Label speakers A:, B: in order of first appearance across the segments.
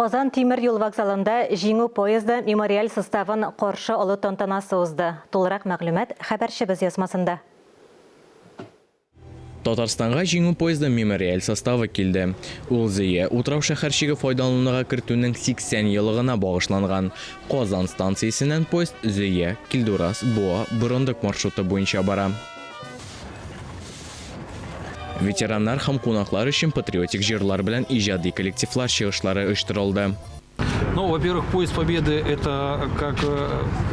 A: Казан тимир юл вокзалында жиңу поезды мемориаль составын Коршы олы тантанасы узды. Толырак мәгълүмат хәбәрчебез язмасында.
B: Татарстанга жиңу поезды мемориаль составы килде. Ул Зөя утрау шәһәрчеге файдалануга кертүнең 80 еллыгына багышланган. Казан станциясеннән поезд Зөя, Килдурас, Буа, Бурындык маршруты буенча бара. Ветераннар һәм кунаклар өчен патриотик җырлар белән иҗади коллективлар чыгышлары оештырылды.
C: Ну, во-первых, поезд Победы – это как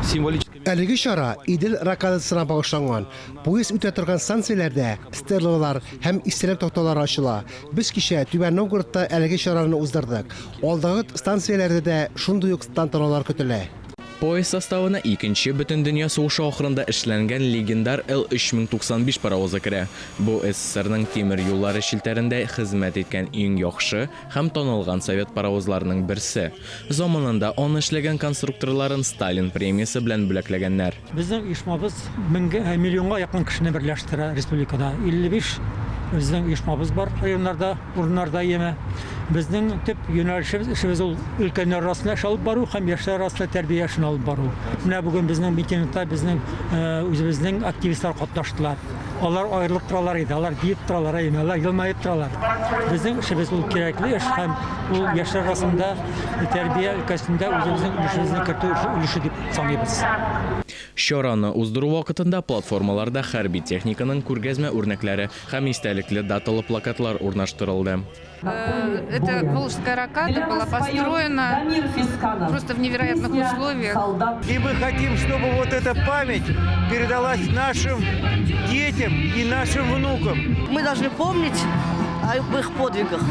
C: символическое...
D: Әлеге чара Идел ракадасына багышланган. Поезд үтә торган станцияләрдә стеллалар һәм истәлек такталары ачыла. Без кичә Түбән Новгородта әлеге чараны уздырдык. Алдагы станцияләрдә дә шундый ук тантаналар көтелә.
B: Поезд составына икенче бөтен дөнья сугышы ахырында эшләнгән легендар Л-3095 паровозы керә. Бу СССРның тимер юллары шилтәрендә хезмәт иткән иң яхшы һәм танылган совет паровозларының берсе. Заманында аны эшләгән конструкторларын Сталин премиясе белән бүләкләгәннәр.
E: Безнең оешмабыз миллионга якын кешене берләштерә республикада. 55 безнең оешмабыз бар районнарда, урыннарда яме. Безнең төп юнәлешебез ул өлкәннәр арасында алып бару һәм яшьләр арасында тәрбия эшен алып бару. Менә бүген безнең митингта безнең үзебезнең активистлар катнаштылар. Алар аерылып торалар иде, алар диеп торалар, алар елмаеп торалар. Безнең эшебез ул кирәкле эш һәм ул яшьләр арасында тәрбия өлкәсендә үзебезнең өлешебезне кертү өлеше дип саныйбыз.
B: Чараны уздыру вакытында платформаларда хәрби техниканың күргәзмә үрнәкләре һәм истәлекле даталы плакатлар урнаштырылды.
F: Эта Волжская ракада была построена просто в невероятных условиях.
G: И мы хотим, чтобы вот эта память передалась нашим детям и нашим внукам.
H: Мы должны помнить об их подвигах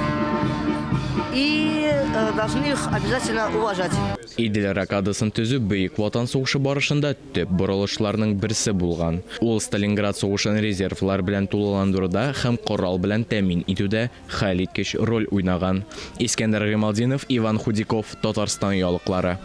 H: и должны их обязательно уважать.
B: Идел ракадасын төзү бөек ватан сугышы барышында төп борылышларның берсе булган. Ул Сталинград сугышын резервлар белән тулыландыруда һәм корал белән тәэмин итүдә хәлиткеч роль уйнаган. Искәндәр Гыймалдинов, Иван Худяков, Татарстан ялыклары.